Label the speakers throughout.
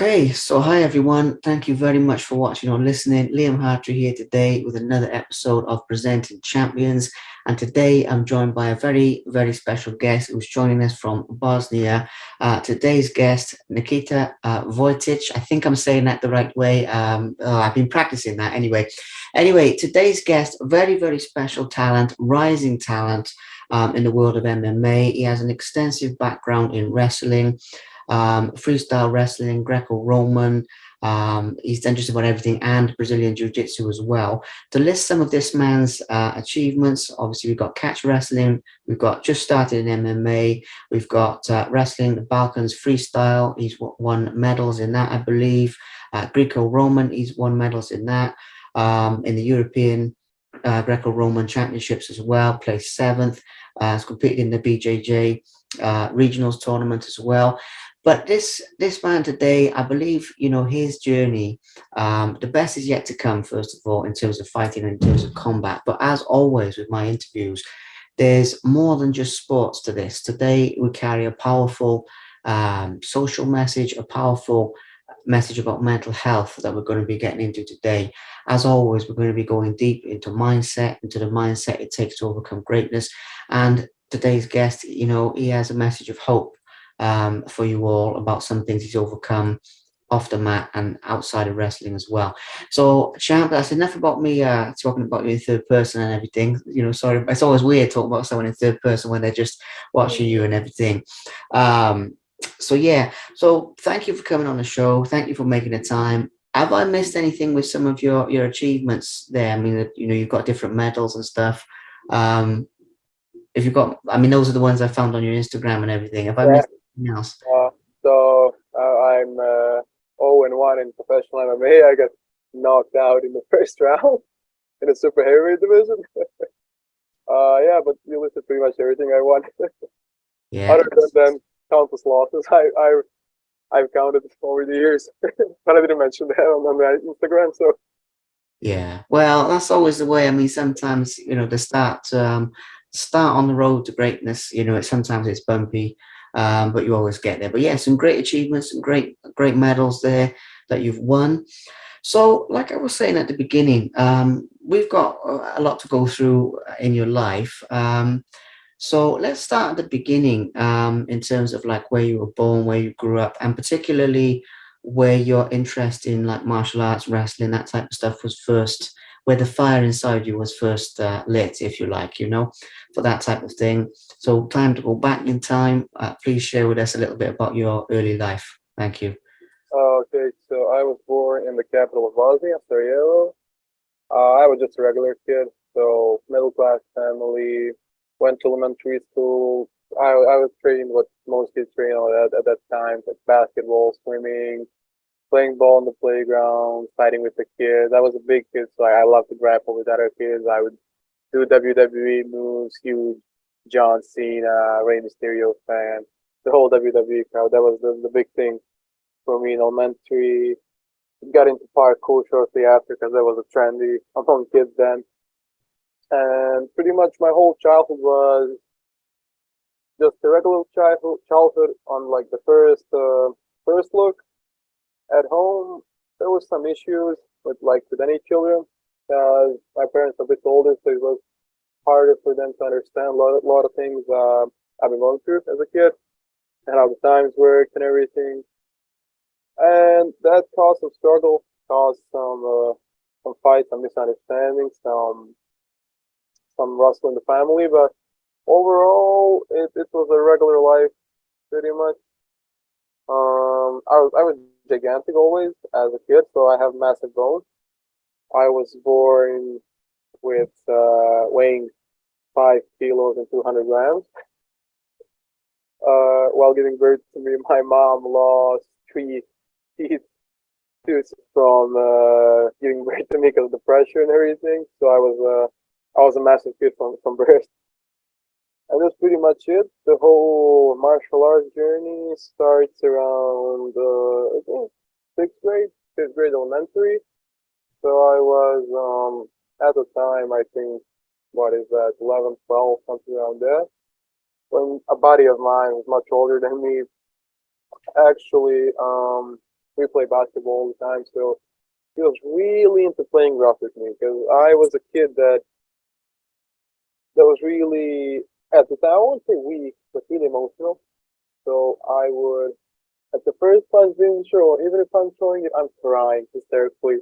Speaker 1: Okay, so hi everyone. Thank you very much for watching or listening. Liam Hartree here today with another episode of Presenting Champions. And today I'm joined by a very, very special guest who's joining us from Bosnia. Today's guest, Nikica Vujicic. I think I'm saying that the right way. I've been practicing that anyway. Anyway, today's guest, very, very special talent, rising talent in the world of MMA. He has an extensive background in wrestling, freestyle wrestling, Greco-Roman. He's done just about everything, and Brazilian Jiu-Jitsu as well. To list some of this man's achievements, obviously we've got catch wrestling, we've got just started in MMA, we've got wrestling, the Balkans freestyle. He's won medals in that, I believe. Greco-Roman, he's won medals in that. In the European Greco-Roman Championships as well, placed seventh. Has competed in the BJJ regionals tournament as well. But this man today, I believe, his journey, the best is yet to come, first of all, in terms of fighting and in terms of combat. But as always with my interviews, there's more than just sports to this. Today, we carry a powerful social message, a powerful message about mental health that we're going to be getting into today. As always, we're going to be going deep into mindset, into the mindset it takes to overcome greatness. And today's guest, he has a message of hope for you all about some things he's overcome off the mat and outside of wrestling as well. So, Champ, that's enough about me talking about you in third person and everything. Sorry, it's always weird talking about someone in third person when they're just watching you and everything. So yeah, so thank you for coming on the show. Thank you for making the time. Have I missed anything with some of your achievements there? I mean, you've got different medals and stuff. Um, if you've got, I mean, those are the ones I found on your Instagram and everything. Have I
Speaker 2: Yeah.
Speaker 1: missed anything else?
Speaker 2: I'm 0-1 in professional MMA. I got knocked out in the first round in the super heavyweight division. Yeah, but you listed pretty much everything I won.
Speaker 1: Yeah,
Speaker 2: Other than countless losses, I've counted over the years, but I didn't mention that on my Instagram. So
Speaker 1: yeah. Well, that's always the way. I mean, sometimes the start on the road to greatness. Sometimes it's bumpy, but you always get there. But yeah, some great achievements, some great medals there that you've won. So, like I was saying at the beginning, we've got a lot to go through in your life. So let's start at the beginning, in terms of like where you were born, where you grew up, and particularly where your interest in like martial arts, wrestling, that type of stuff was first, where the fire inside you was first lit, if you like, for that type of thing. So time to go back in time. Please share with us a little bit about your early life. Thank you.
Speaker 2: okay, so I was born in the capital of Bosnia, Sarajevo. I was just a regular kid, so middle class family. Went to elementary school. I was trained what most kids train on at that time, like basketball, swimming, playing ball on the playground, fighting with the kids. I was a big kid, so I loved to grapple with other kids. I would do WWE moves, huge John Cena, Rey Mysterio fan, the whole WWE crowd. That was the big thing for me in elementary. Got into parkour shortly after because that was a trendy among kids then. And pretty much my whole childhood was just a regular childhood on like the first look. At home, there was some issues with any children because my parents are a bit older, so it was harder for them to understand a lot of things I've been going through as a kid and how the times worked and everything. And that caused some struggle, caused some fights, some misunderstandings, some rustle in the family. But overall, it was a regular life, pretty much. I was gigantic always as a kid, so I have massive bones. I was born with weighing 5 kilos and 200 grams. While giving birth to me, my mom lost three teeth tooth from giving birth to me because of the pressure and everything. So I was a massive kid from birth. And that's pretty much it. The whole martial arts journey starts around I think sixth grade, fifth grade elementary. So I was at the time I think what is that 11, 12, something around there. When a buddy of mine was much older than me actually we play basketball all the time. So he was really into playing rough with me because I was a kid that was really at the time I won't say weak, but really emotional. So I would at the first punch being sure, even if I'm throwing it, I'm crying hysterically.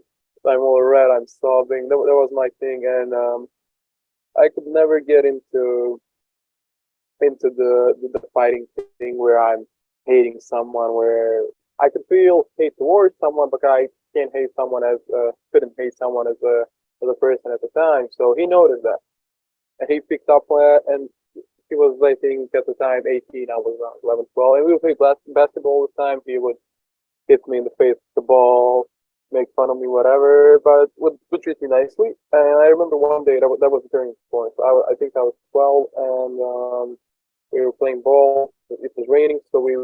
Speaker 2: I'm all red, I'm sobbing. That was my thing, and I could never get into the fighting thing where I'm hating someone, where I could feel hate towards someone, but I can't hate someone as couldn't hate someone as a person at the time. So he noticed that, and he picked up on it, and he was, I think, at the time 18. I was around 11, 12, and we would play basketball all the time. He would hit me in the face with the ball, make fun of me, whatever, but would treat me nicely. And I remember one day that was a turning point. So I think I was 12, and we were playing ball. It was raining, so we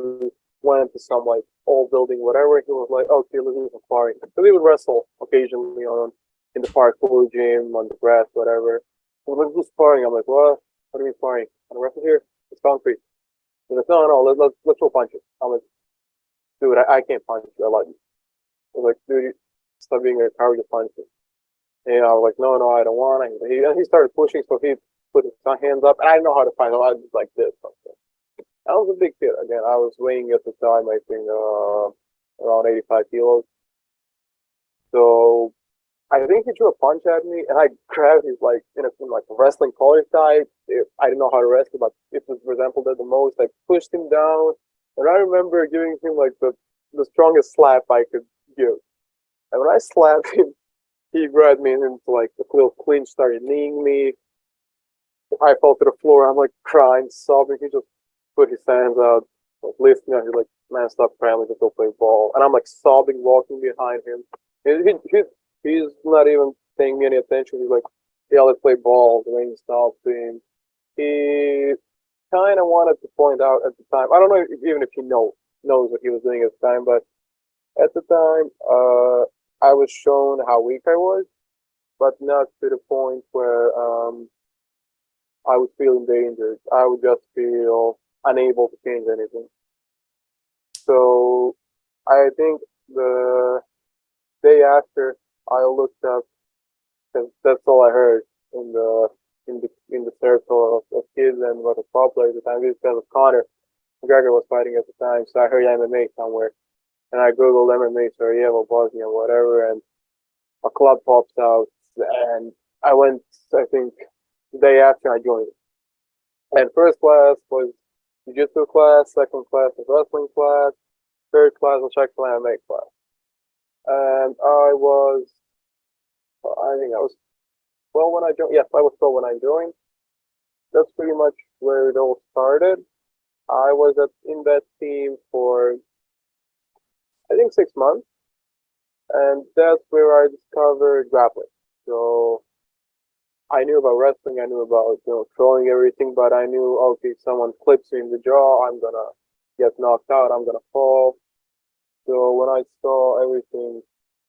Speaker 2: went into some like old building, whatever. He was like, "Okay, let's do some sparring." So we would wrestle occasionally on in the parkour gym, on the grass, whatever. So let's do sparring. I'm like, "What? What do you mean sparring? Want to wrestle here? It's concrete." He's like, "No, no, let's go punch it." I'm like, "Dude, I can't punch you. I like you." I was like, "Dude, stop being a coward, just punch me." And I was like, "No, no, I don't want to." He started pushing, so he put his hands up, and I didn't know how to fight. I was just like this. I was a big kid. Again, I was weighing at the time, I think, around 85 kilos. So I think he threw a punch at me, and I grabbed his like in like a wrestling collar tie. I didn't know how to wrestle, but it was resembled it the most. I pushed him down, and I remember giving him like the strongest slap I could give. And when I slapped him, he grabbed me into like the little clinch, started kneeing me. I fell to the floor. I'm like crying, sobbing. He just put his hands out, like lifting me. He's like, "Man, stop crying. Let's just go play ball." And I'm like sobbing, walking behind him. He's not even paying me any attention. He's like, "Yeah, let's play ball." The rain stopped. And he kind of wanted to point out at the time. I don't know even if he knows what he was doing at the time, but at the time, I was shown how weak I was, but not to the point where I would feel endangered. I would just feel unable to change anything. So I think the day after I looked up, because that's all I heard in the circle of kids and what was popular at the time. This because of Conor McGregor was fighting at the time, so I heard MMA somewhere, and I googled MMA Sarajevo, Bosnia, whatever, and a club pops out, and I went. I think the day after I joined. And first class was jiu-jitsu class, second class was wrestling class, third class was Czech MMA class. And I think I was 12 when I joined. Yes, I was 12 when I joined. That's pretty much where it all started. I was in that team for, I think, 6 months. And that's where I discovered grappling. So I knew about wrestling, I knew about throwing everything, but I knew, okay, if someone clips me in the jaw, I'm gonna get knocked out, I'm gonna fall. So when I saw everything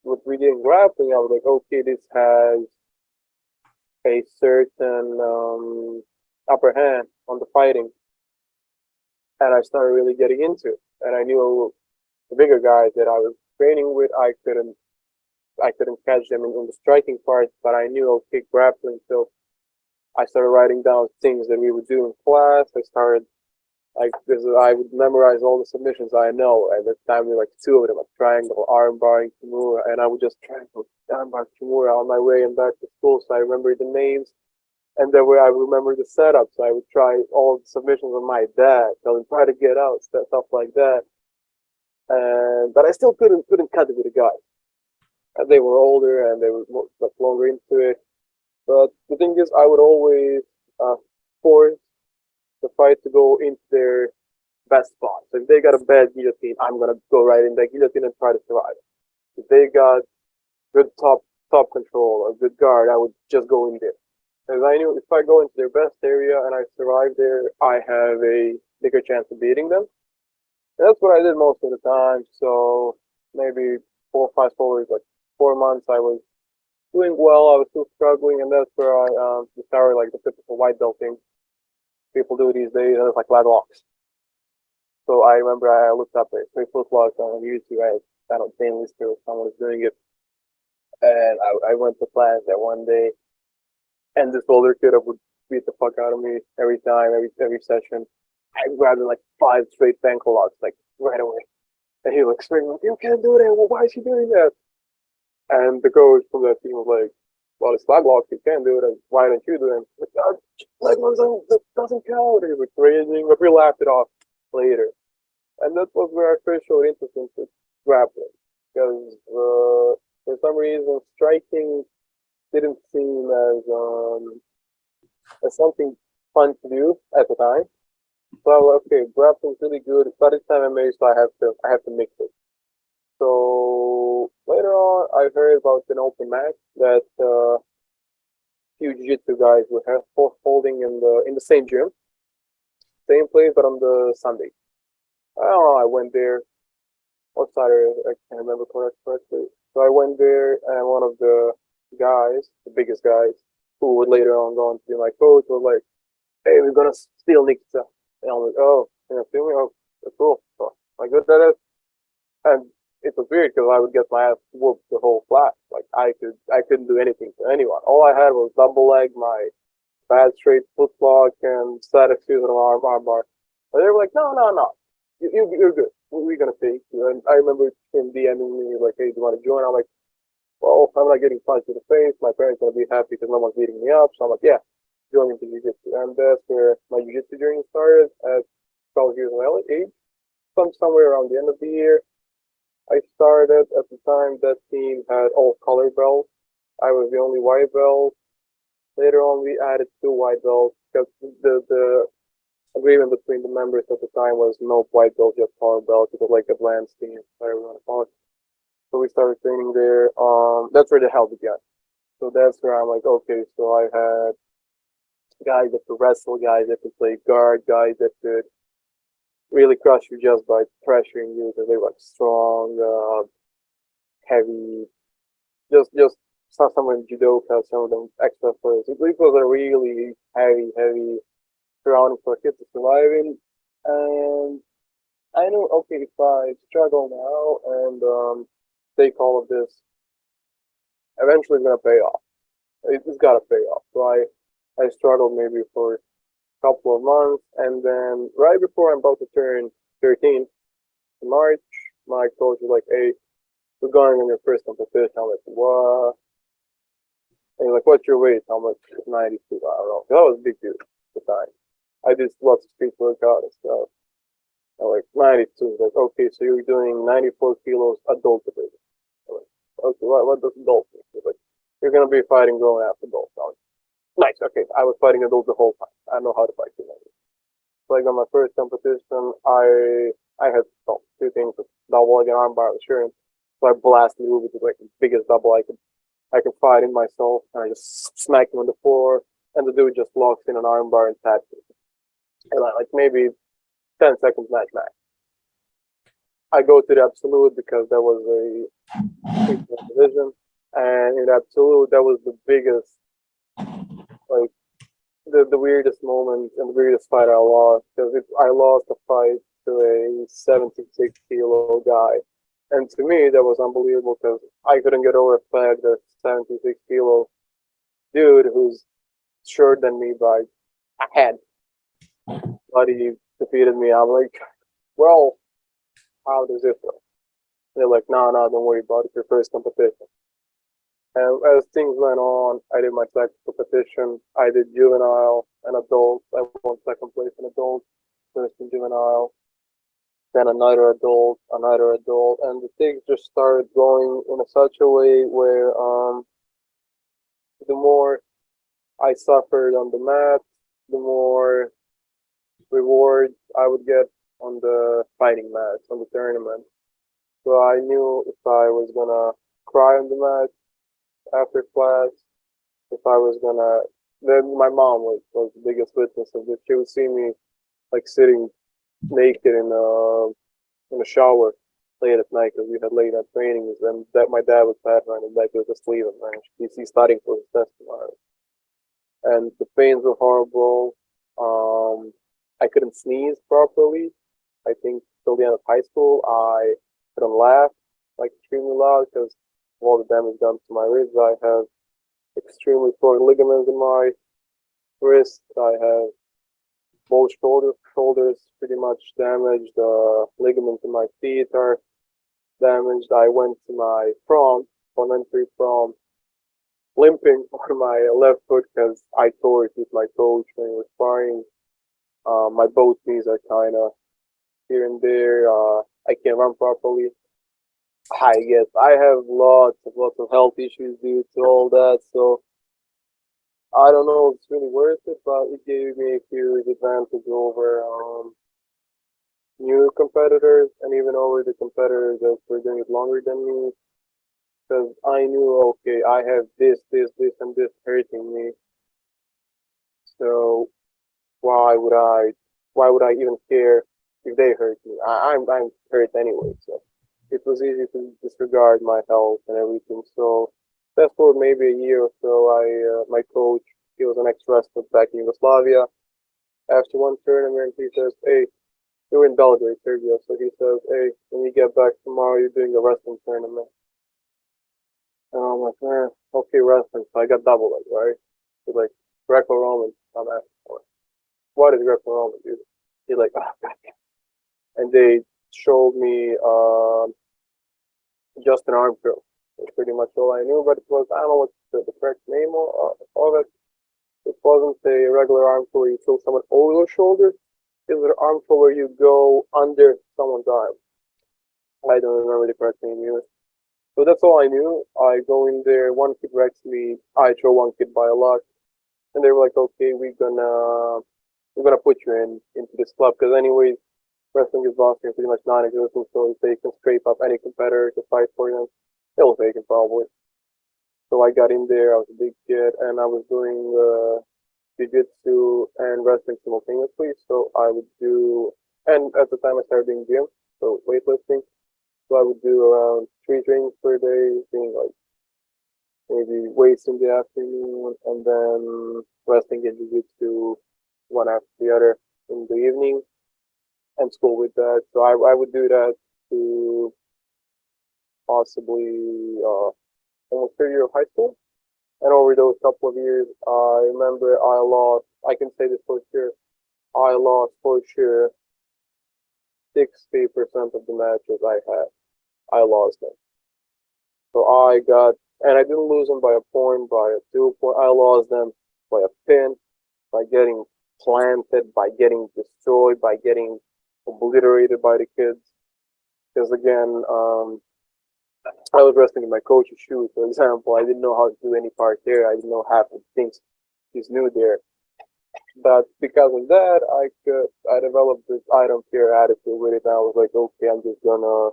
Speaker 2: with reading grappling, I was like, okay, this has a certain upper hand on the fighting, and I started really getting into it. And I knew the bigger guys that I was training with, I couldn't catch them in the striking part, but I knew okay grappling. So I started writing down things that we would do in class. I started like this. I would memorize all the submissions I know. At the time, there were like two of them: like triangle, arm bar, kimura, and I would just triangle, arm bar, kimura on my way and back to school. So I remember the names, and then where I remember the setups. I would try all the submissions on my dad, tell him try to get out, stuff like that. And but I still couldn't cut it with the guys. And they were older and they were much longer into it. But the thing is, I would always uh, force the fight to go into their best spot. So if they got a bad guillotine, I'm gonna go right in that guillotine and try to survive. If they got good top control or good guard, I would just go in there. Because I knew if I go into their best area and I survive there, I have a bigger chance of beating them. And that's what I did most of the time. So maybe four, fast forward, like 4 months, I was doing well. I was still struggling, and that's where I started like the typical white belt thing people do these days. And it's like leg locks. So I remember I looked up a three foot log on YouTube. I found a plain list where someone was doing it, and I went to class that one day, and this older kid would beat the fuck out of me every time, every session. I grabbed like five straight ankle locks, like right away, and he like screaming like, "You can't do that! Well, why is he doing that?" And the coach from that team was like, "Well, it's leg locks. You can't do it. And why don't you do them?" Like, leg locks doesn't count. He was raging, but we laughed it off later. And that was where I first showed interest into grappling, because for some reason striking didn't seem as something fun to do at the time. So I was like, okay, grappling's really good, but it's MMA, so I have to mix it. So later on, I heard about an open match that few jiu-jitsu guys were holding in the same gym, same place, but on the Sunday. I don't know. I went there. What Saturday? I can't remember correctly. So I went there, and one of the guys, the biggest guys, who would later on go on to be my coach, was like, "Hey, we're gonna steal Nikica." And I was like, "Oh, you're gonna steal me? Oh, that's cool." So I good at it, and it was weird because I would get my ass whooped the whole class. Like I couldn't do anything to anyone. All I had was double leg, my bad straight foot lock, and side excuses on arm bar. But they were like, "No, no, no, you're good. We're gonna take you." And I remember him DMing me like, "Hey, do you want to join?" I'm like, "Well, I'm not getting punched in the face. My parents are gonna be happy because no one's beating me up." So I'm like, "Yeah, join into jiu-jitsu." And that's where my jiu-jitsu journey started at 12 years of age. Somewhere around the end of the year, I started. At the time, that team had all color belts. I was the only white belt. Later on, we added two white belts because the agreement between the members at the time was no white belt, just color belt. It was like advanced team, whatever you want to call it. So we started training there. That's where the hell began. So that's where I'm like, okay, so I had guys that could wrestle, guys that could play guard, guys that could really crush you just by pressuring you because they were like strong, heavy, just some of them judoka, some of them extra players. It was a really heavy surrounding for a kid to survive in. And I knew, okay, if I struggle now and take all of this, eventually it's gonna pay off. It's gotta pay off. So I struggled maybe for a couple of months, and then right before I'm about to turn 13 in March, my coach was like, "Hey, we're going on your first competition." I'm like, "What?" And he's like, "What's your weight?" I'm like, 92. I don't know. That was a big dude at the time. I did lots of street workout and stuff. I'm like, 92. Like, okay, so you're doing 94 kilos adult division. I'm like, okay, what does adult mean? He's like, you're going to be fighting grown ass adults. I'm like, nice, okay. I was fighting adults the whole time. I know how to fight teenagers. So like on my first competition, I had two things, double leg and armbar assurance. So I blasted the move, which is like the biggest double I could fight in myself, and I just smacked him on the floor, and the dude just locks in an armbar and taps me. And like maybe 10 seconds match max. I go to the absolute because that was a division, and in absolute that was the biggest, like the weirdest moment and the weirdest fight I lost, because I lost a fight to a 76 kilo guy, and to me that was unbelievable because I couldn't get over the fact that 76 kilo dude who's shorter than me by a head, but he defeated me. I'm like, well, how does it feel? They're like, no, no, don't worry about it. Your first competition. And as things went on, I did my second competition. I did juvenile and adult. I won second place in adult, first in juvenile, then another adult, and the things just started going in such a way where the more I suffered on the mat, the more rewards I would get on the fighting match, on the tournament. So I knew if I was gonna cry on the mat after class, if I was gonna, then my mom was the biggest witness of this. She would see me like sitting naked in a shower late at night because we had late night trainings, and that my dad was pat around his back, he was just leaving, man. He's studying for his test tomorrow, and the pains were horrible. I couldn't sneeze properly, I think till the end of high school, I couldn't laugh like extremely loud because of all the damage done to my ribs. I have extremely torn ligaments in my wrist. I have both shoulders pretty much damaged. Ligaments in my feet are damaged. I went to my prom, elementary prom, limping on my left foot because I tore it with my coach when he was sparring. My both knees are kind of here and there. I can't run properly. I guess I have lots of health issues due to all that. So I don't know if it's really worth it, but it gave me a huge advantage over new competitors and even over the competitors that were doing it longer than me. Because I knew, okay, I have this, and this hurting me. So why would I, why would I even care if they hurt me? I'm hurt anyway. So it was easy to disregard my health and everything. So fast forward maybe a year or so, my coach, he was an ex-wrestler back in Yugoslavia. After one tournament, he says, "Hey, you're in Belgrade, Serbia." So he says, "Hey, when you get back tomorrow, you're doing a wrestling tournament." And I'm like, okay, wrestling. So I got double leg, right? He's like, Greco-Roman. I'm asking, what is Greco-Roman, dude? He's like, oh, God. And they showed me just an arm curl. That's pretty much all I knew, but it was, I don't know what's the correct name of it. It wasn't a regular arm curl where you throw someone over your shoulder. It was an arm curl where you go under someone's arm. I don't remember the correct name either. So that's all I knew. I go in there, one kid wrecks me, I throw one kid by a lot, and they were like, okay, we're gonna put you into this club because anyways, wrestling is Boston pretty much non-existent, so if they can scrape up any competitor to fight for them, they'll take it probably. So I got in there, I was a big kid, and I was doing jiu-jitsu and wrestling simultaneously. So I would do, and at the time I started doing gym, so weightlifting. So I would do around 3 trainings per day, doing like maybe weights in the afternoon, and then wrestling and jiu-jitsu one after the other in the evening, and school with that. So I would do that to possibly almost 3 years of high school. And over those couple of years, I remember I lost, I can say this for sure, I lost for sure 60% of the matches I had. I lost them. So I got, and I didn't lose them by a point, by a 2 point. I lost them by a pin, by getting planted, by getting destroyed, by getting obliterated by the kids. Because again, I was wrestling in my coach's shoes, for example. I didn't know how to do any part there. I didn't know half the things he's new there. But because of that, I developed this I don't care attitude with it. And I was like, okay, I'm just gonna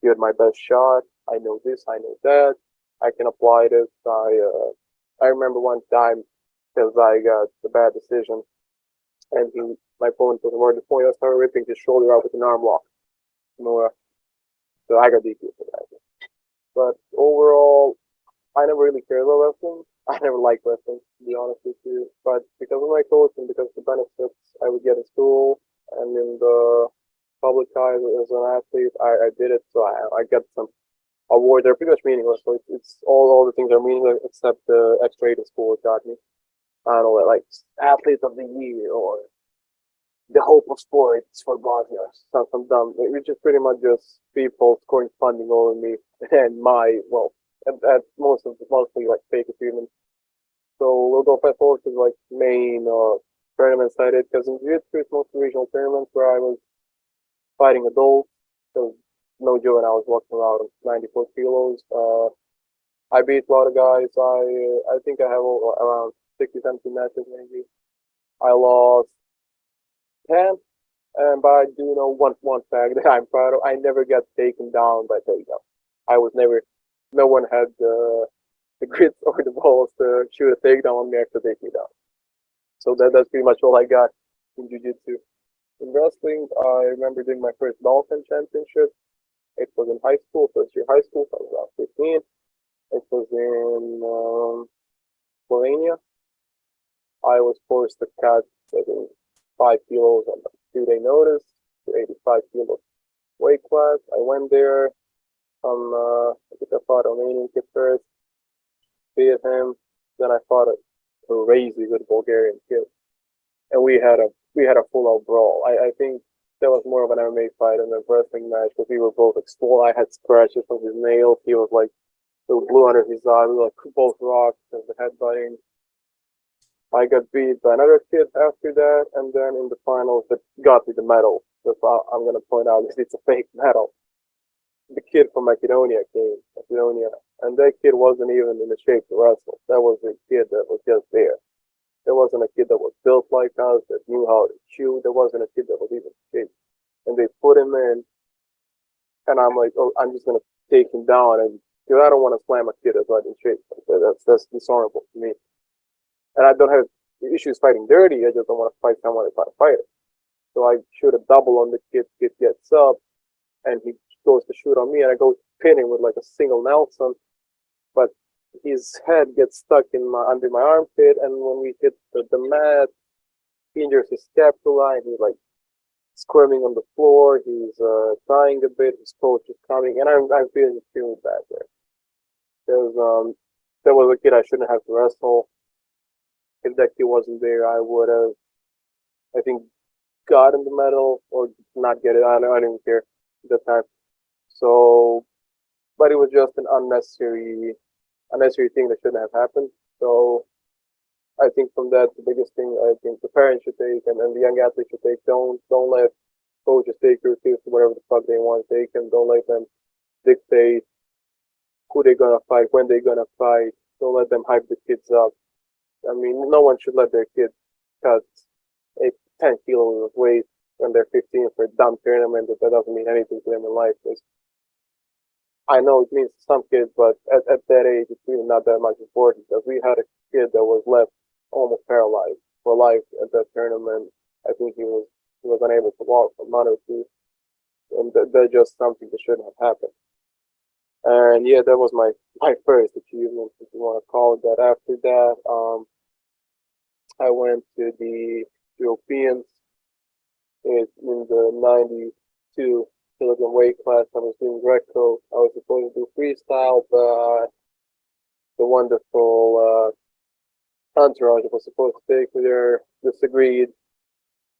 Speaker 2: give it my best shot. I know this, I know that. I can apply this. I remember one time because I got a bad decision, and my opponent was awarded the point. I started ripping his shoulder out with an arm lock. You know, so I got DQ for that. But overall, I never really cared about wrestling. I never liked wrestling, to be honest with you. But because of my coach and because of the benefits I would get in school and in the public eye as an athlete, I did it. So I got some awards. They're pretty much meaningless. So it's all the things are meaningless except the X-rated school got me. I don't know, like athlete of the year or the hope of sports for Bosnia, something dumb. Which is pretty much just people scoring funding over me and my at mostly like fake achievements. So we'll go fast forward to like main tournaments I did because in jiu-jitsu it's mostly regional tournaments where I was fighting adults. So no joke, and I was walking around 94 kilos. I beat a lot of guys. I think I have around 60, 70 matches maybe. I lost 10, but I do know one fact that I'm proud of. I never got taken down by takedown. I was never. No one had the grits or the balls to shoot a takedown on me after take me down. So that's pretty much all I got in jiu-jitsu. In wrestling, I remember doing my first Dolphin Championship. It was in high school, first year high school, so I was about 15. It was in Slovenia. I was forced to cut 5 kilos on a 2-day notice. to 85 kilos weight class. I went there. I think I fought a Romanian kid first, beat him. Then I fought a crazy good Bulgarian kid, and we had a full out brawl. I think that was more of an MMA fight than a wrestling match because we were both exposed. I had scratches from his nails. He was like little blue under his eye. We were like both rocks and the headbutting. I got beat by another kid after that, and then in the finals, that got me the medal. That's why I'm gonna point out it's a fake medal. The kid from Macedonia, and that kid wasn't even in the shape to wrestle. That was a kid that was just there. There wasn't a kid that was built like us, that knew how to chew. There wasn't a kid that was even in shape. And they put him in, and I'm like, oh, I'm just gonna take him down, and because I don't want to slam a kid that's not in shape. That's dishonorable to me. And I don't have issues fighting dirty. I just don't want to fight someone that's not a fighter. So I shoot a double on the kid. Kid gets up, and he goes to shoot on me, and I go pin him with like a single Nelson, but his head gets stuck in my under my armpit, and when we hit the mat, he injures his scapula, and he's like squirming on the floor. He's crying a bit. His coach is coming, and I'm feeling extremely bad there. There was a kid I shouldn't have to wrestle. If that kid wasn't there, I would have, I think, gotten the medal or not get it. I didn't care at that time. So, but it was just an unnecessary thing that shouldn't have happened. So I think from that, the biggest thing I think the parents should take and the young athletes should take, don't let coaches take your kids to whatever the fuck they want to take, and don't let them dictate who they're gonna fight, when they're gonna fight. Don't let them hype the kids up. I mean, no one should let their kid cut 10 kilos of weight when they're 15 for a dumb tournament that doesn't mean anything to them in life. I know it means to some kids, but at that age, it's really not that much important. Because we had a kid that was left almost paralyzed for life at that tournament. I think he was unable to walk for a month or two, and that's just something that shouldn't have happened. And yeah, that was my first achievement, if you want to call it that. After that, I went to the Europeans in the 92 kilogram weight class. I was doing Greco. I was supposed to do freestyle, but the wonderful entourage that was supposed to take me there disagreed,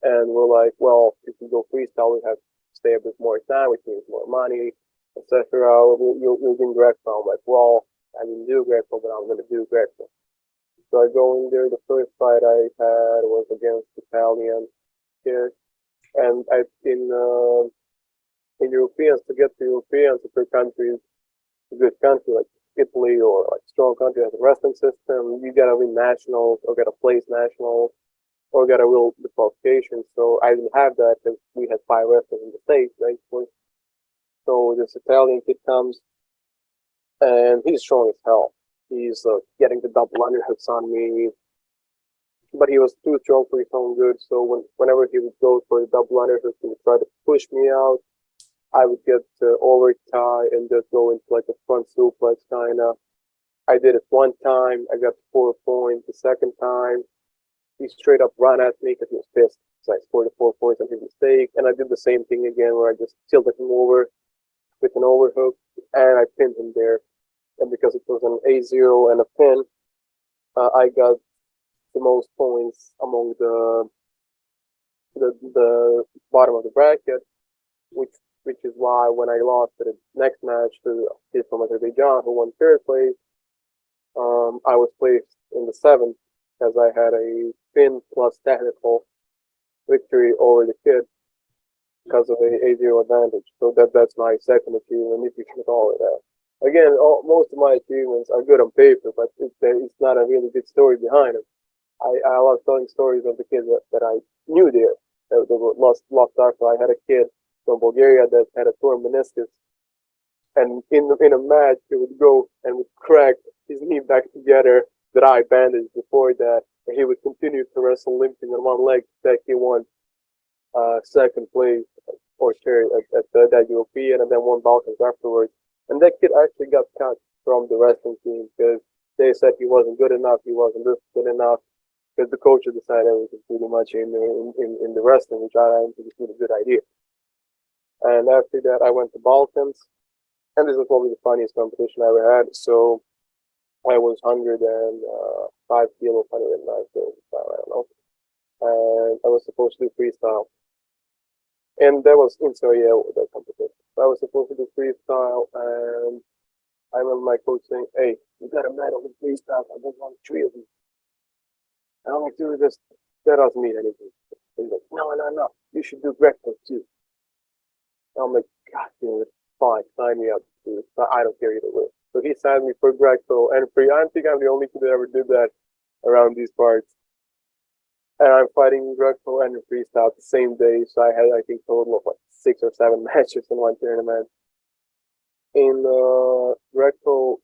Speaker 2: and we're like, well, if we go freestyle, we have to stay a bit more time, which means more money, etc. You'll do Greco. I'm like, well, I didn't do Greco, but I'm going to do Greco. So I go in there. The first fight I had was against Italian kid, and in Europeans, to get to Europeans, if your country is a good country like Italy or like strong country has a wrestling system, you gotta win nationals or get a place nationals or get a real qualification. So I didn't have that because we had 5 wrestlers in the States, right? So this Italian kid comes and he's strong as hell. He's getting the double underhooks on me, but he was too strong for his own good. So whenever he would go for the double underhook, he would try to push me out. I would get over tie and just go into like a front suplex kind of. I did it one time. I got 4 points. The second time, he straight up ran at me because he was pissed. So I scored the 4 points on his mistake. And I did the same thing again where I just tilted him over with an overhook and I pinned him there. And because it was an A0 and a pin, I got the most points among the bottom of the bracket, which is why when I lost the next match to a kid from Azerbaijan who won 3rd place, I was placed in the 7th as I had a pin plus technical victory over the kid because of a 0 advantage. So that's my second achievement, if you can call it that. Again, most of my achievements are good on paper, but it's not a really good story behind them. I love telling stories of the kids that I knew there that were lost after. I had a kid from Bulgaria that had a torn meniscus, and in a match he would go and would crack his knee back together that I bandaged before that, and he would continue to wrestle limping on one leg that he won 2nd place or 3rd at that European, and then won Balkans afterwards. And that kid actually got cut from the wrestling team because they said he wasn't good enough, he wasn't good enough, because the coaches decided everything pretty much in the wrestling, which I don't think is a good idea. And after that, I went to Balkans, and this was probably the funniest competition I ever had. So I was 105 kilos, 109 kilos, I don't know, and I was supposed to do freestyle, and that was in Sarajevo, that competition. So I was supposed to do freestyle, and I remember my coach saying, "Hey, you got a medal in freestyle. I just want three of them." And I'm like, "Dude, that doesn't mean anything." He's like, "No, no, no. You should do Greco too." And I'm like, "God damn it, fine, sign me up, dude. I don't care either way." So he signed me for Greco and free. I don't think I'm the only kid that ever did that around these parts. And I'm fighting Greco and freestyle the same day. So I had, I think, total of like 6 or 7 matches in one tournament. In Greco,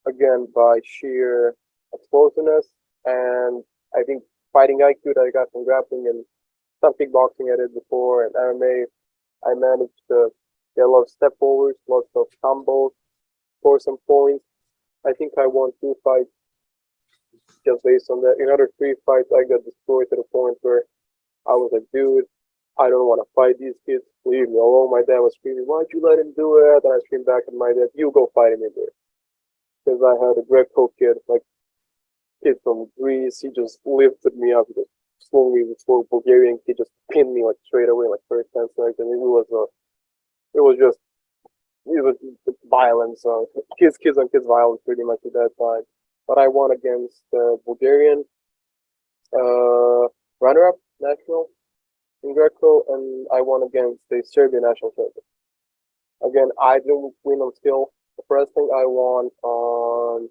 Speaker 2: again, by sheer explosiveness and I think fighting IQ that I got from grappling and some kickboxing I did before and MMA, I managed to get a lot of step overs, lots of combos, score some points. I think I won 2 fights just based on that. In other 3 fights, I got destroyed to the point where I was like, dude, I don't want to fight these kids. Leave me alone. My dad was screaming, why'd you let him do it? And I screamed back at my dad, you go fight him in there. Because I had a Greco kid, like kid from Greece. He just lifted me up. He just swung me before Bulgarian. He just pinned me like straight away, like first 10 seconds. And it was just, it was violence. Kids on kids violence pretty much at that time. But I won against Bulgarian runner-up national in Greco, and I won against the Serbian national champion. Again, I didn't win on skill of wrestling. I won on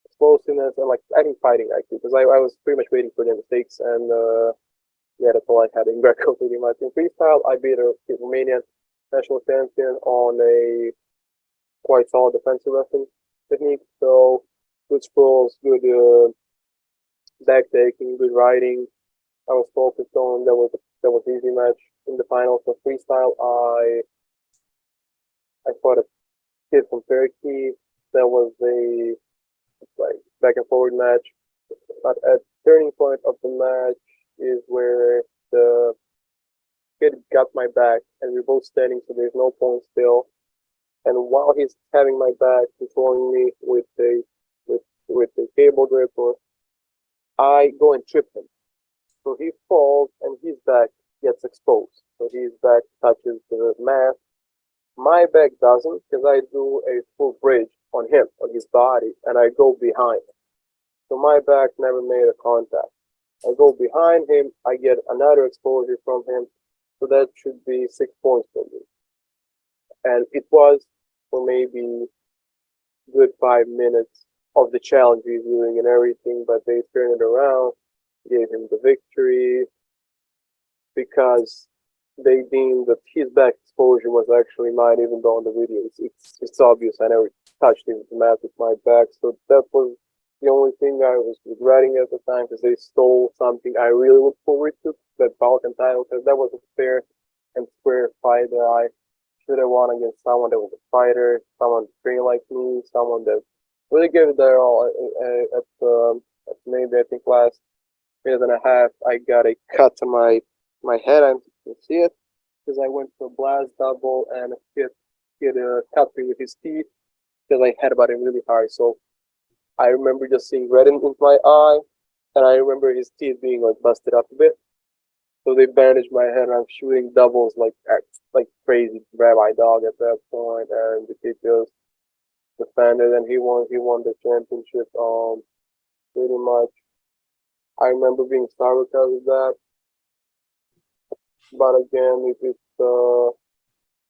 Speaker 2: explosiveness and like I think fighting actually because I was pretty much waiting for their mistakes and yeah, that's all I had in Greco pretty much. In freestyle, I beat a Romanian national champion on a quite solid defensive wrestling technique. So good sprawls, good back taking, good riding. I was focused on. That was an easy match in the finals of freestyle. I fought a kid from Turkey. That was a like back and forward match. But at turning point of the match is where the kid got my back, and we're both standing, so there's no point still. And while he's having my back, controlling me with a cable gripper, I go and trip him. So he falls, and his back gets exposed. So his back touches the mat. My back doesn't, because I do a full bridge on him, on his body, and I go behind. So my back never made a contact. I go behind him, I get another exposure from him, so that should be 6 points for me. And it was for maybe good 5 minutes of the challenge reviewing and everything, but they turned it around, gave him the victory because they deemed that his back exposure was actually mine, even though on the video it's obvious I never touched him with the mat with my back. So that was the only thing I was regretting at the time because they stole something I really looked forward to, that Balkan title, because that was a fair and square fight that I should have won against someone that was a fighter, someone trained like me, someone that really gave it their all. At maybe I think last minute and a half, I got a cut to my head. I can see it because I went for a blast double and a kid cut me with his teeth because I headbutted him really hard. So I remember just seeing red in my eye, and I remember his teeth being like busted up a bit. So they bandaged my head, and I'm shooting doubles like crazy rabbi dog at that point, and the kid just defended, and he won the championship. Pretty much. I remember being star because of that. But again,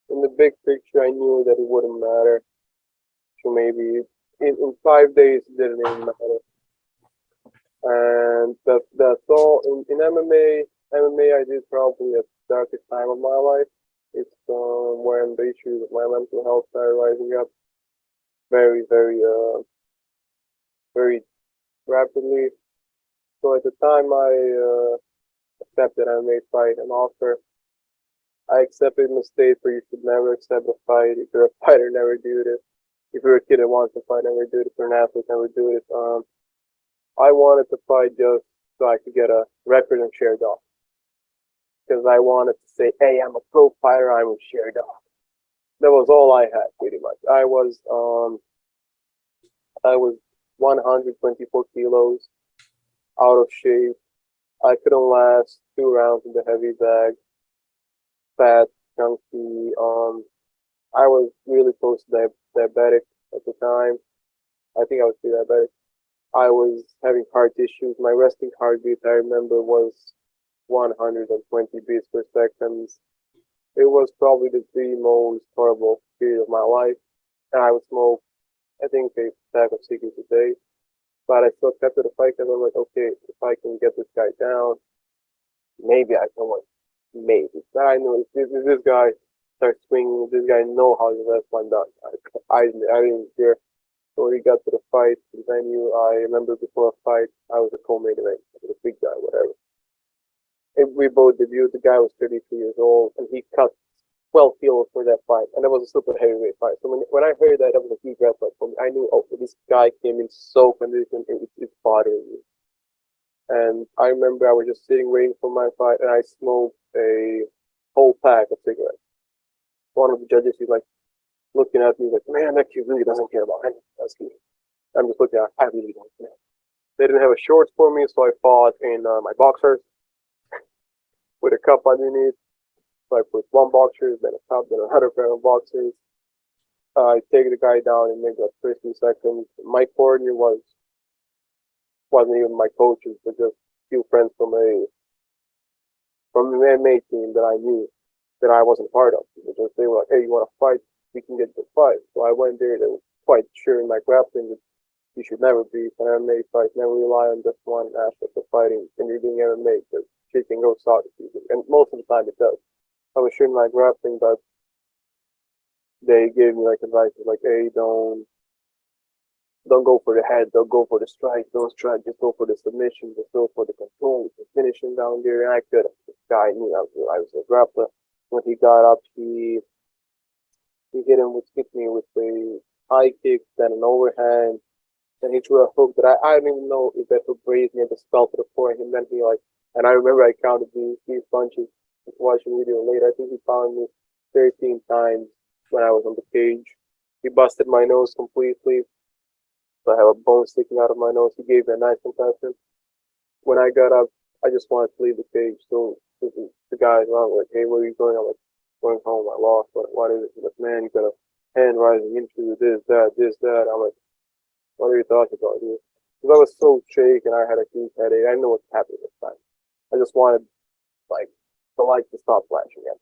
Speaker 2: in the big picture, I knew that it wouldn't matter. So maybe in 5 days, it didn't even matter. And that's all. In MMA, I did probably at the darkest time of my life. It's when the issues of my mental health started rising up very, very, very rapidly. So at the time I accepted MMA fight and offer, I accepted a mistake where you should never accept a fight. If you're a fighter, never do this. If you're a kid that wants to fight, never do it. If you're an athlete, never do it. I wanted to fight just so I could get a record and share it off. because I wanted to say, "Hey, I'm a pro fighter. I'm a Sherdog." That was all I had, pretty much. I was 124 kilos, out of shape. I couldn't last 2 rounds in the heavy bag. Fat, chunky. I was really close to diabetic at the time. I think I was pre-diabetic. I was having heart issues. My resting heartbeat, I remember, was 120 beats per second. It was probably the most horrible period of my life. And I would smoke, I think, a pack of cigarettes a day. But I still kept it a fight because I'm like, okay, if I can get this guy down, maybe I can win. Maybe. But I know if this guy starts swinging, this guy know how to wrestle. I'm done. I didn't care. So when we got to the fight, the venue, I remember before a fight, I was a co-main event, the big guy, whatever. And we both debuted. The guy was 32 years old, and he cut 12 kilos for that fight, and that was a super heavyweight fight. So when I heard that, that was a huge red flag for me. I knew, oh, this guy came in so conditioned, it's bothering me. And I remember I was just sitting waiting for my fight, and I smoked a whole pack of cigarettes. One of the judges, he's like looking at me like, man, that kid really doesn't care about anything. That's me. I'm just looking at, I really don't care. They didn't have a shorts for me, so I fought in my boxers with a cup underneath. So I put one boxer, then a cup, then another pair of boxers. I take the guy down in maybe like 30 seconds. My corner wasn't even my coaches, but just a few friends from the MMA team that I knew that I wasn't part of. They were like, hey, you want to fight? We can get the fight. So I went there. They were quite sure in my grappling that you should never be an MMA fight, never rely on just one aspect of fighting when you're doing MMA because shit can go south. And most of the time it does. I was sure in my grappling, but they gave me like advice like, hey, don't go for the head, don't go for the strike, don't strike, just go for the submission, just go for the control, the finishing down there. And I could have. This guy knew I was a grappler. When he got up, he hit me with a high kick, then an overhand, then he threw a hook that I don't even know if that hook grazed me. I just fell to the floor, and then he like, and I remember I counted these punches. Watching video later, I think he found me 13 times when I was on the cage. He busted my nose completely. So I have a bone sticking out of my nose. He gave me a nice concussion. When I got up, I just wanted to leave the cage. So the guys around were like, hey, where are you going? I'm like, going home. I lost. What is it? He's like, man, you got a hand rising into this, that. I'm like, what are you talking about, dude? Because I was so shaken. I had a huge headache. I didn't know what happened this time. I just wanted, like, the light to stop flashing again.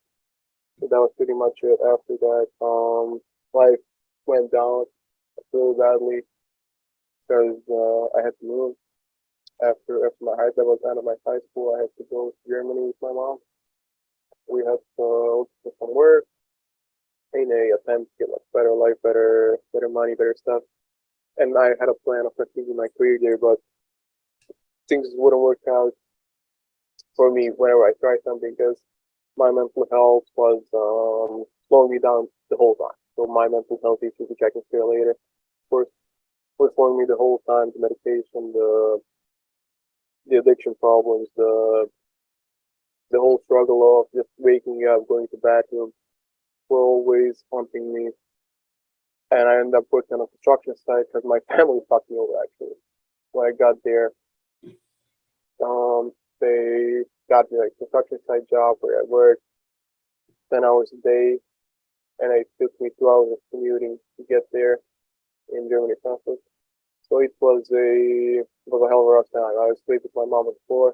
Speaker 2: So that was pretty much it. After that, life went down really badly because I had to move after my that was out of my high school. I had to go to Germany with my mom. We had to look for some work in a attempt to get like better life, better money, better stuff. And I had a plan of continuing my career there, but things wouldn't work out for me whenever I tried something because my mental health was slowing me down the whole time. So my mental health issues, which I can share later, were slowing me the whole time. The medication, the addiction problems, the whole struggle of just waking up, going to the bathroom, were always haunting me. And I ended up working on a construction site because my family fucked me over actually. When I got there, they got me like a construction site job where I worked 10 hours a day, and it took me 2 hours of commuting to get there in Germany, Frankfurt. So it was a hell of a rough time. I was sleeping with my mom on the floor,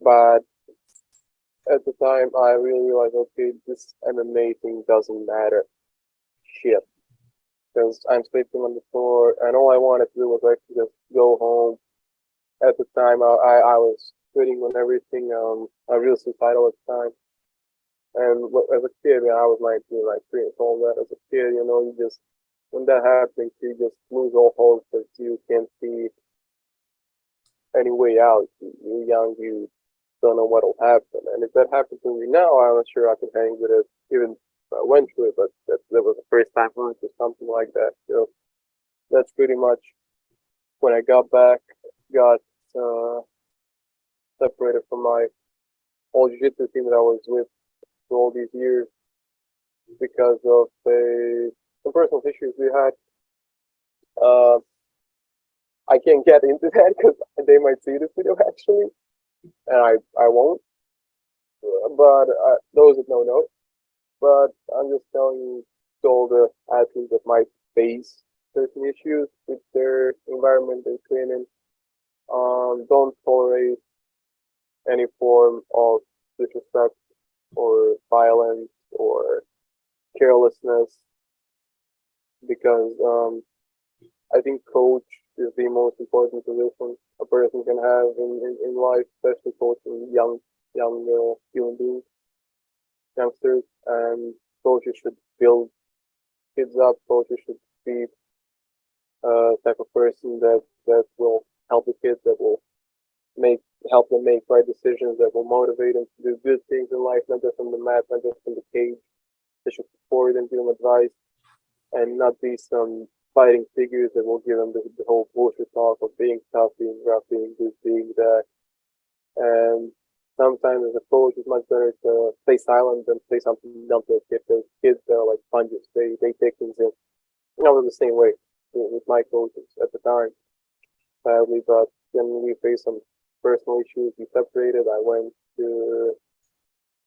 Speaker 2: but at the time I really realized, okay, this MMA thing doesn't matter shit because I'm sleeping on the floor, and all I wanted to do was actually just go home. At the time, I was quitting on everything. I was really suicidal at the time. And as a kid, man, I was 19, like 3 and all that. As a kid, you just, when that happens, you just lose all hope because you can't see any way out. You're young, you don't know what'll happen. And if that happened to me now, I'm not sure I can hang with it, even if I went through it, but that was the first time going through something like that. So that's pretty much when I got back, got separated from my all jiu-jitsu team that I was with for all these years because of some personal issues we had. Uh, I can't get into that because they might see this video actually, and I won't. But those that know. But I'm just telling you to all the athletes that might face certain issues with their environment and training. Don't tolerate any form of disrespect or violence or carelessness because I think coach is the most important position a person can have in life, especially coaching young human beings, youngsters, and coaches should build kids up. Coaches should be type of person that will help the kids, that will make help them make right decisions, that will motivate them to do good things in life, not just on the mat, not just in the cage. They should support them, give them advice, and not be some fighting figures that will give them the whole bullshit talk of being tough, being rough, being this, being that. And sometimes as a coach, it's much better to stay silent than say something dumb to a kid because kids are like sponges. They take things in. I was the same way with my coaches at the time, sadly, but then we faced some personal issues. We separated. I went to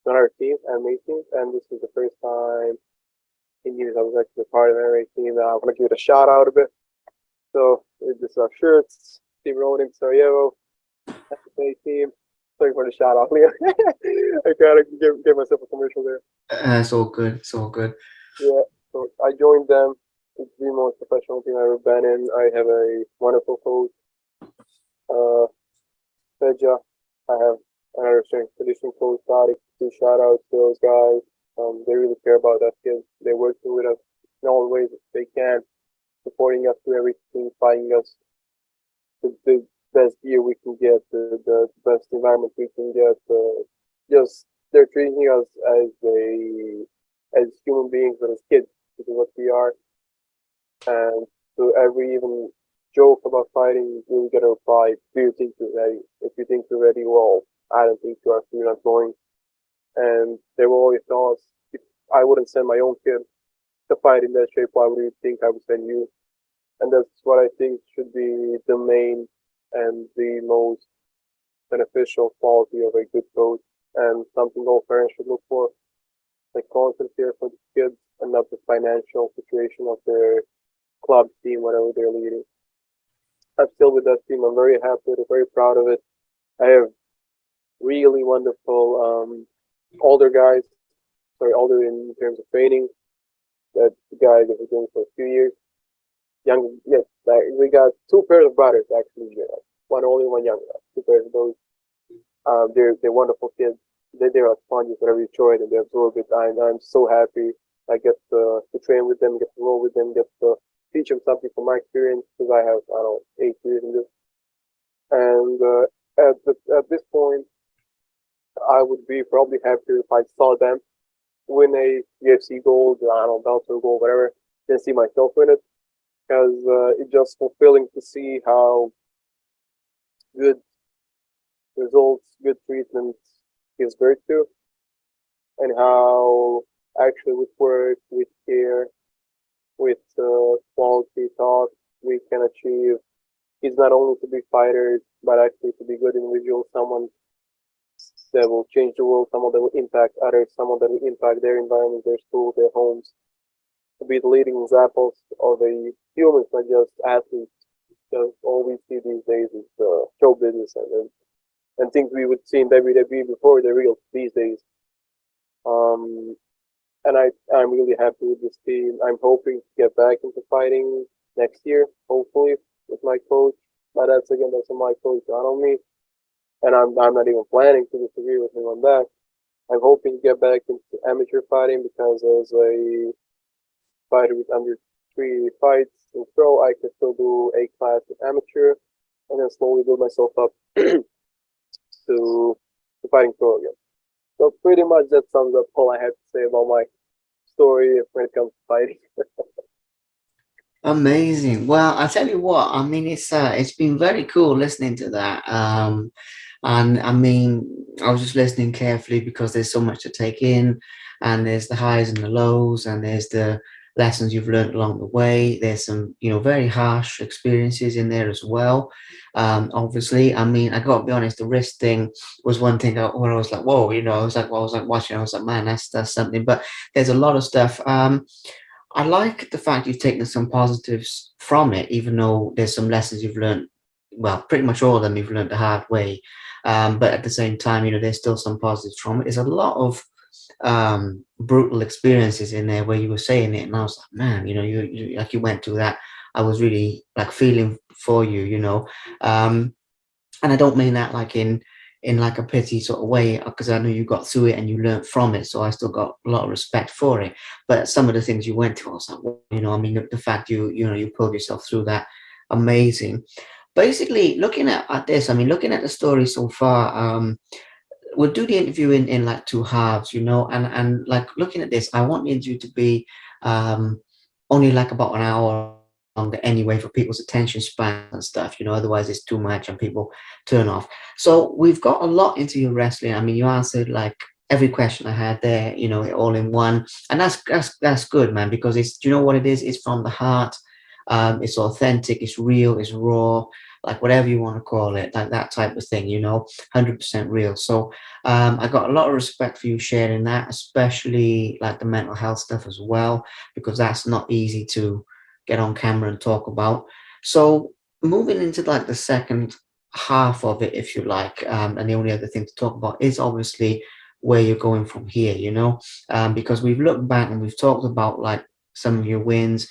Speaker 2: another team, MMA team, and this was the first time in years I was actually a part of an MMA team. I want to give it a shout out a bit. So this is our shirts, Team Rolling Sarajevo, MMA team. Sorry for the shout out, Leo. I gotta give myself a commercial there.
Speaker 1: It's all good. It's all good.
Speaker 2: Yeah, so I joined them. It's the most professional team I've ever been in. I have a wonderful coach, uh, Feja. I have another strength conditioning coach, Tariq. Two shout outs to those guys. They really care about us kids. They work with us in all the ways that they can, supporting us through everything, fighting us the best gear we can get, the best environment we can get. Just they're treating us as human beings, but as kids, which is what we are. And to every even joke about fighting, we get a reply, do you think you're ready? If you think you're ready, well, I don't think you are, so you're not going. And they will always tell us, if I wouldn't send my own kid to fight in that shape, why would you think I would send you? And that's what I think should be the main and the most beneficial quality of a good coach and something all parents should look for. Like constant care for the kids and not the financial situation of their club team, whatever they're leading. I'm still with that team. I'm very happy with it, very proud of it. I have really wonderful older guys, sorry, older in terms of training. That the guys that we're doing for a few years. Young, yes, we got two pairs of brothers actually. One older, one younger. Two pairs of those. They're wonderful kids. They're like sponges, whatever you throw it and they absorb it. I'm so happy. I get to train with them, get to roll with them, get to teach them something from my experience because I have, I don't know, 8 years in this. And at this point, I would be probably happier if I saw them win a UFC gold, I don't know, Bellator gold, whatever, than see myself win it because it's just fulfilling to see how good results, good treatment gives birth to, and how actually with work, with care, with quality talk, we can achieve. It's not only to be fighters, but actually to be good individuals, someone that will change the world, someone that will impact others, someone that will impact their environment, their school, their homes, to be the leading examples of a humans, not just athletes. Because all we see these days is show business and things we would see in WWE before they're real these days. Um, and I'm really happy with this team. I'm hoping to get back into fighting next year, hopefully, with my coach. But that's on my coach, not on me. And I'm not even planning to disagree with him on that. I'm hoping to get back into amateur fighting because as a fighter with under 3 fights in pro, I can still do a class in amateur and then slowly build myself up to fighting pro again. So pretty much that sums up all I have to say about my story when it comes to fighting.
Speaker 1: Amazing. Well, I tell you what, I mean, it's been very cool listening to that. And I mean, I was just listening carefully because there's so much to take in, and there's the highs and the lows, and there's the lessons you've learned along the way. There's some, very harsh experiences in there as well. Obviously, I mean, I got to be honest, the wrist thing was one thing where I was like, whoa, I was like watching, I was like, man, that's something. But there's a lot of stuff. I like the fact you've taken some positives from it, even though there's some lessons you've learned. Well, pretty much all of them you've learned the hard way. But at the same time, there's still some positives from it. There's a lot of brutal experiences in there where you were saying it, and I was like, man, you like you went through that. I was really like feeling for you, and I don't mean that like in like a pity sort of way, because I know you got through it and you learned from it, so I still got a lot of respect for it. But some of the things you went through, I was like, well, I mean, the fact you pulled yourself through that, amazing. Basically, looking at this, I mean, looking at the story so far, we'll do the interview in like two halves, and like looking at this, I want the interview to be um only like about an hour longer anyway for people's attention span and stuff, otherwise it's too much and people turn off. So we've got a lot into your wrestling. I mean, you answered like every question I had there, all in one. And that's good, man, because it's, do you know what it is? It's from the heart. It's authentic, it's real, it's raw, like whatever you want to call it, like that type of thing, 100% real. So I got a lot of respect for you sharing that, especially like the mental health stuff as well, because that's not easy to get on camera and talk about. So moving into like the second half of it, if you like, and the only other thing to talk about is obviously where you're going from here, because we've looked back and we've talked about like some of your wins.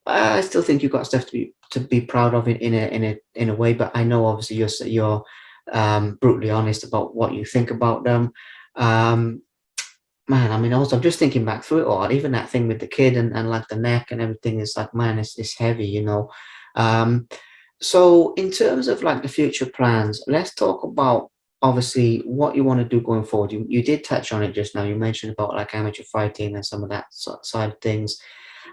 Speaker 1: I still think you've got stuff to be proud of in a way, but I know obviously you're brutally honest about what you think about them. Um, Man, I mean, also I'm just thinking back through it all, even that thing with the kid and like the neck and everything is like, man, it's heavy, Um, so in terms of like the future plans, let's talk about obviously what you want to do going forward. You did touch on it just now. You mentioned about like amateur fighting and some of that side of things.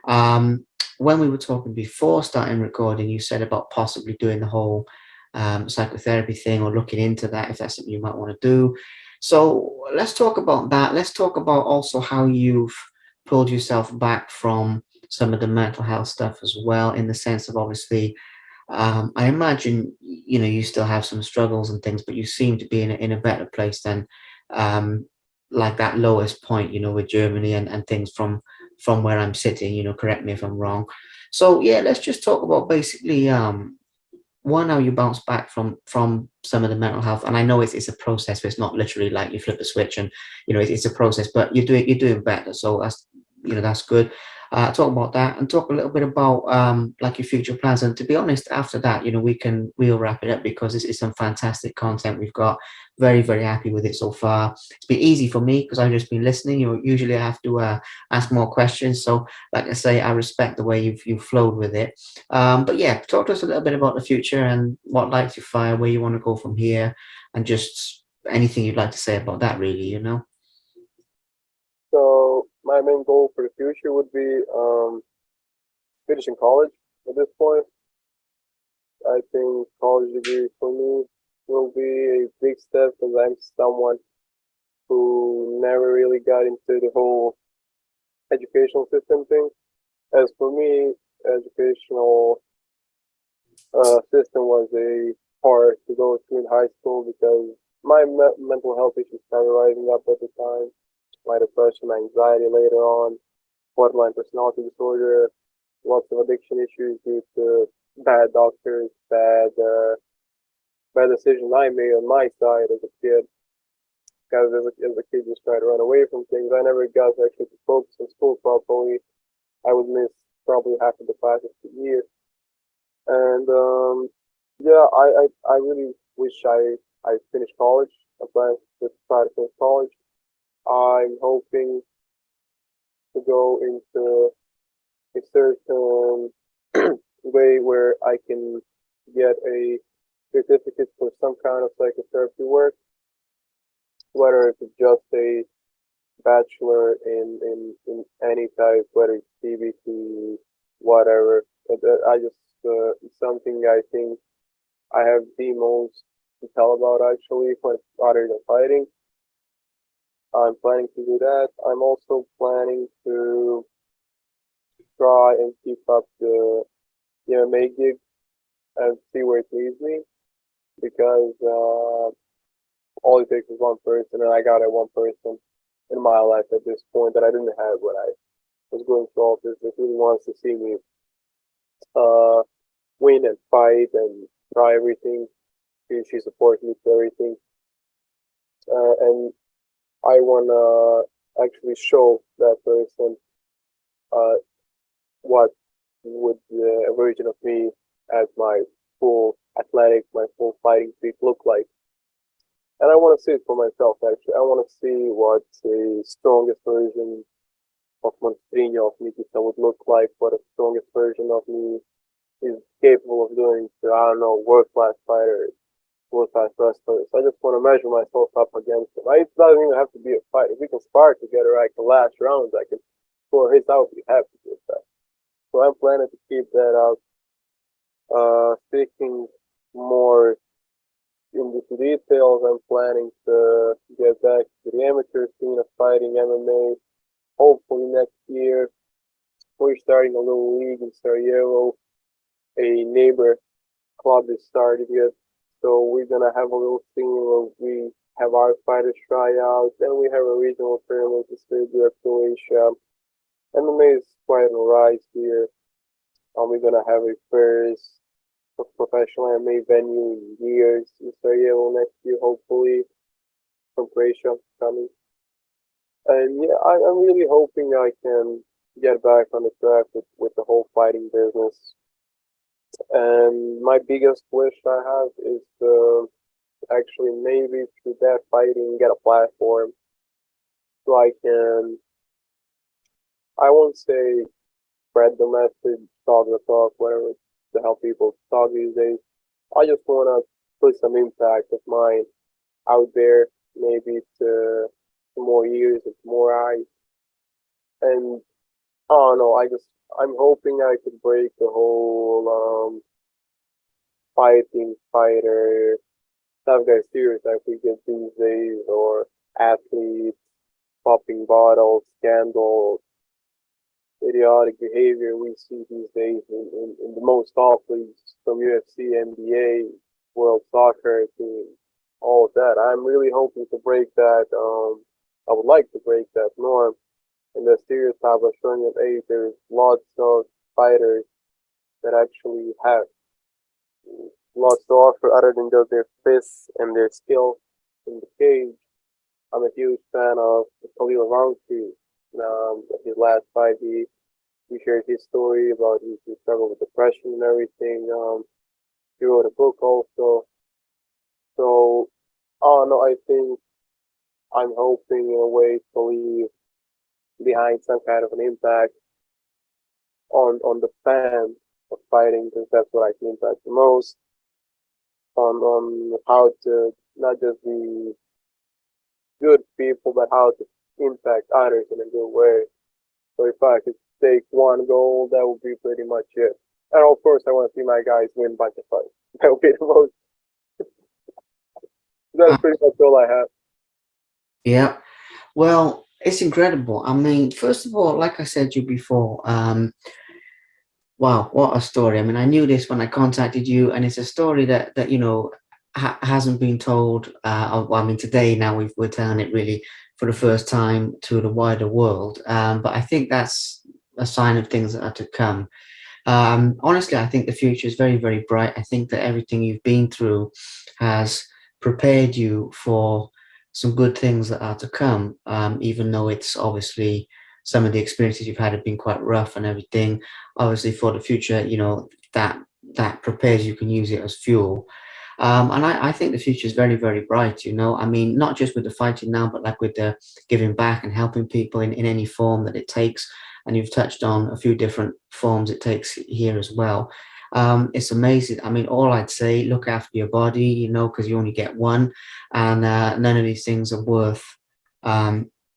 Speaker 1: Um, when we were talking before starting recording, you said about possibly doing the whole psychotherapy thing or looking into that if that's something you might want to do. So let's talk about that. Let's talk about also how you've pulled yourself back from some of the mental health stuff as well, in the sense of obviously, I imagine you still have some struggles and things, but you seem to be in a better place than um, like that lowest point, with Germany and things from where I'm sitting. Correct me if I'm wrong. So yeah, let's just talk about basically one, how you bounce back from some of the mental health. And I know it's a process, but it's not literally like you flip a switch and it's a process, but you're doing better. So that's good. Talk about that and talk a little bit about like your future plans. And to be honest, after that, we'll wrap it up because it's some fantastic content we've got. Very, very happy with it so far. It's been easy for me because I've just been listening. Usually I have to ask more questions. So like I say, I respect the way you've flowed with it. But yeah, talk to us a little bit about the future and what lights you fire, where you want to go from here, and just anything you'd like to say about that, really.
Speaker 2: So my main goal for the future would be finishing college at this point. I think college degree for me will be a big step because I'm someone who never really got into the whole educational system thing. As for me, educational system was a part to go through in high school because my mental health issues started rising up at the time. My depression, my anxiety later on, borderline personality disorder, lots of addiction issues due to bad doctors, bad decisions I made on my side as a kid. Because as a kid, just trying to run away from things. I never got to actually focus on school properly. I would miss probably half of the classes per year. And yeah, I really wish I finished college. I plan to try to finish college. I'm hoping to go into a certain way where I can get a certificate for some kind of psychotherapy work, whether it's just a bachelor in any type, whether it's CBT, whatever. I just it's something I think I have the most to tell about actually when rather than fighting. I'm planning to do that. I'm also planning to try and keep up the MMA gig and see where it leads me because all it takes is one person, and I got a one person in my life at this point that I didn't have when I was going through all this. That really wants to see me uh, win and fight and try everything. She supports me to everything, and I wanna actually show that person uh, what would a version of me as my full athletic, my full fighting peak look like. And I want to see it for myself. Actually, I want to see what the strongest version of Monstrinho of Nikica would look like. What a strongest version of me is capable of doing to, I don't know, world class fighters, world class wrestlers. I just want to measure myself up against them. It doesn't even have to be a fight. If we can spar together, like the last rounds, I can score his. I would be happy with that. So I'm planning to keep that up. Speaking more into the details, I'm planning to get back to the amateur scene of fighting MMA. Hopefully next year, we're starting a little league in Sarajevo. A neighbor club is started yet, so we're gonna have a little scene where we have our fighters try out. Then we have a regional tournament in Serbia, Croatia. MMA is quite on the rise here. We're gonna have a first professional MMA venue in years in Sarajevo next year, hopefully from Croatia coming. And yeah, I'm really hoping I can get back on the track with the whole fighting business. And my biggest wish I have is to actually maybe through that fighting get a platform so I can, I won't say spread the message, talk the talk, whatever to help people talk these days. I just want to put some impact of mine out there, maybe to more ears and more eyes. And I don't know, I'm hoping I could break the whole fighting fighter tough guy stereotype we get these days, or athletes popping bottles, scandals, idiotic behavior we see these days in the most top leagues from UFC, NBA, World Soccer team, all of that. I'm really hoping to break that. I would like to break that norm and the stereotype of showing that hey, there's lots of fighters that actually have lots to offer other than just their fists and their skill in the cage. I'm a huge fan of Khalil Roundtree. His last fight, he shared his story about his struggle with depression and everything. He wrote a book also. So, oh no, I think I'm hoping in a way to leave behind some kind of an impact on the fans of fighting because that's what I can impact the most on how to not just be good people but how to impact others in a good way. So if I could take one goal, that would be pretty much it. And of course, I want to see my guys win a bunch of fights. That would be the most. That's
Speaker 1: Uh,
Speaker 2: pretty much all I have.
Speaker 1: yeah. Well, it's incredible. I mean, first of all, like I said to you before, wow, what a story. I mean, I knew this when I contacted you, and it's a story that hasn't been told. Well, I mean, today now we're telling it really for the first time to the wider world. But I think that's a sign of things that are to come. Honestly, I think the future is very, very bright. I think that everything you've been through has prepared you for some good things that are to come, even though it's obviously some of the experiences you've had have been quite rough and everything. Obviously, for the future, that prepares you can use it as fuel. And I think the future is very, very bright, I mean, not just with the fighting now, but like with the giving back and helping people in any form that it takes. And you've touched on a few different forms it takes here as well. It's amazing. I mean, all I'd say, look after your body, because you only get one, and none of these things are worth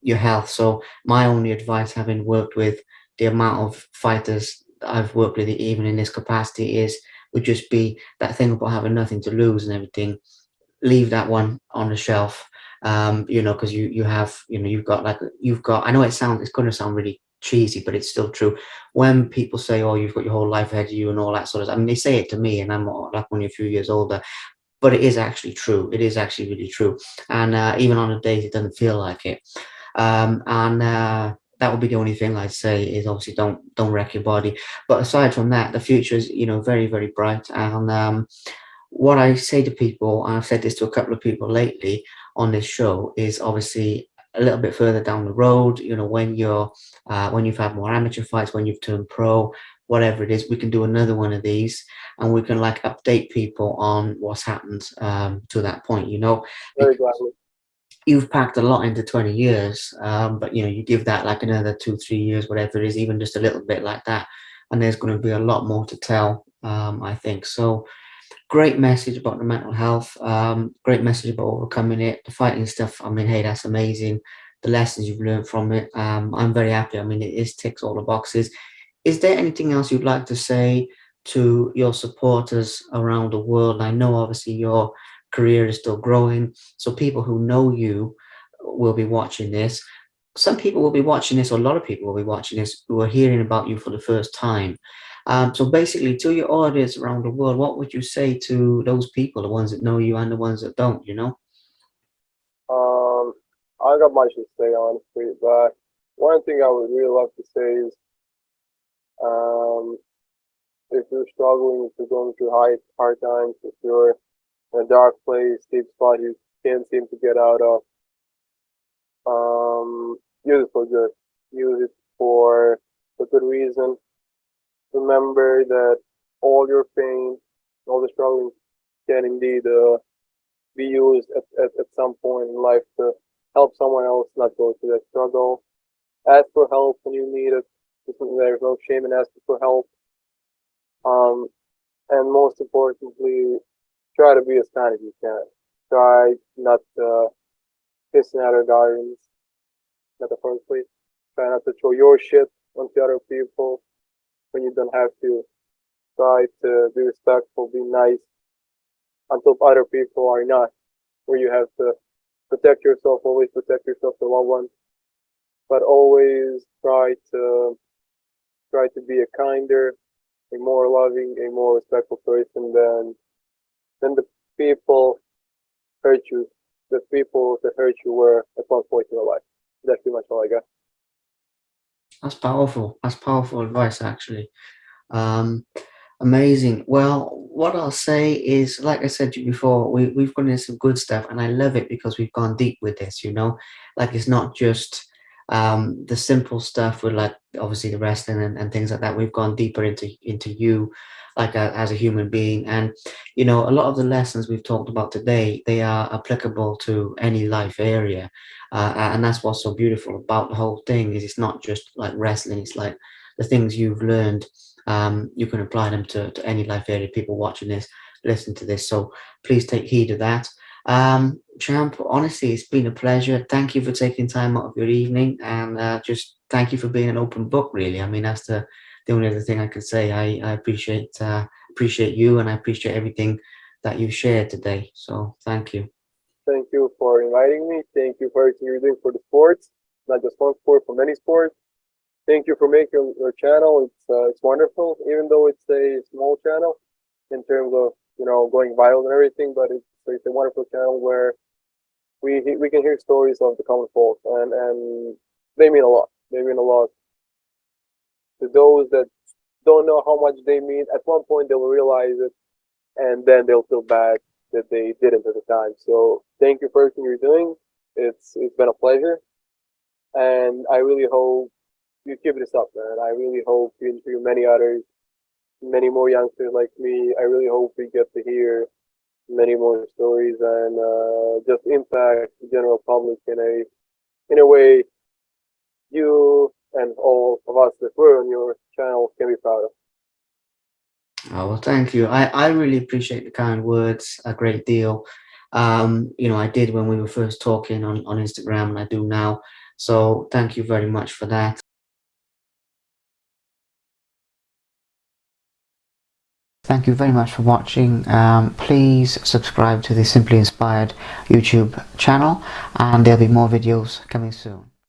Speaker 1: your health. So my only advice, having worked with the amount of fighters that I've worked with, even in this capacity, would just be that thing about having nothing to lose and everything. leave that one on the shelf. Because you have, you've got like you've got. I know it's going to sound really cheesy, but it's still true. When people say, "Oh, you've got your whole life ahead of you," and all that sort of, I mean, they say it to me, and I'm like only a few years older, but it is actually true. It is actually really true. And even on the days it doesn't feel like it. And that would be the only thing I'd say is obviously don't wreck your body. But aside from that, the future is very very bright. And what I say to people, and I've said this to a couple of people lately on this show, is obviously a little bit further down the road. When you've had more amateur fights, when you've turned pro, whatever it is, we can do another one of these, and we can like update people on what's happened to that point.
Speaker 2: Very
Speaker 1: Because
Speaker 2: gladly.
Speaker 1: you've packed a lot into 20 years, but you give that like another 2 3 years, whatever it is, even just a little bit like that, and there's going to be a lot more to tell. I think so. Great message about the mental health. Great message about overcoming it. The fighting stuff. I mean, hey, that's amazing. The lessons you've learned from it. I'm very happy. I mean, it is ticks all the boxes. Is there anything else you'd like to say to your supporters around the world? I know obviously your career is still growing, so people who know you will be watching this. Some people will be watching this, or a lot of people will be watching this who are hearing about you for the first time. So basically, to your audience around the world, what would you say to those people, the ones that know you and the ones that don't?
Speaker 2: Um, I got much to say honestly, but one thing I would really love to say is, um, if you're struggling, if you're going through hard times, if you're in a dark place, deep spot you can't seem to get out of, use it for good. Use it for a good reason. Remember that all your pain, all the struggling can indeed be used at some point in life to help someone else not go through that struggle. Ask for help when you need it. There's no shame in asking for help. Um, and most importantly, try to be as kind as you can. Try not to piss in other gardens, metaphorically. Try not to throw your shit onto other people when you don't have to. Try to be respectful, be nice until other people are not, where you have to protect yourself, always protect yourself, the loved ones, but always try to be a kinder, a more loving, a more respectful person than the people hurt you. The people that hurt you were at one point in your life. That's pretty much all I got.
Speaker 1: That's powerful. That's powerful advice, actually. Um, Amazing. Well, what I'll say is, like I said to you before, we've gone into some good stuff, and I love it because we've gone deep with this. Like it's not just the simple stuff with like obviously the wrestling and things like that. We've gone deeper into you, like as a human being, and a lot of the lessons we've talked about today, they are applicable to any life area, and that's what's so beautiful about the whole thing is it's not just like wrestling. It's like the things you've learned, you can apply them to any life area. People watching this, listen to this. So please take heed of that. Champ, honestly, it's been a pleasure. Thank you for taking time out of your evening, and just thank you for being an open book. Really, I mean that's the only other thing I could say. I appreciate you, and I appreciate everything that you've shared today. So thank you.
Speaker 2: Thank you for inviting me. Thank you for everything you're doing for the sports, not just one sport, for many sports. Thank you for making your channel. It's wonderful, even though it's a small channel in terms of going viral and everything. But it's a wonderful channel where we can hear stories of the common folk, and they mean a lot. They mean a lot to those that don't know how much they mean. At one point, they will realize it, and then they'll feel bad that they didn't at the time. So thank you for everything you're doing. It's been a pleasure, and I really hope you keep this up, man. I really hope you interview many others, many more youngsters like me. I really hope we get to hear many more stories and just impact the general public in a way you and all of us that were on your channel can be proud of.
Speaker 1: Oh, well, thank you. I really appreciate the kind words a great deal. I did when we were first talking on Instagram, and I do now. So thank you very much for that. Thank you very much for watching. Please subscribe to the Simply Inspired YouTube channel, and there'll be more videos coming soon.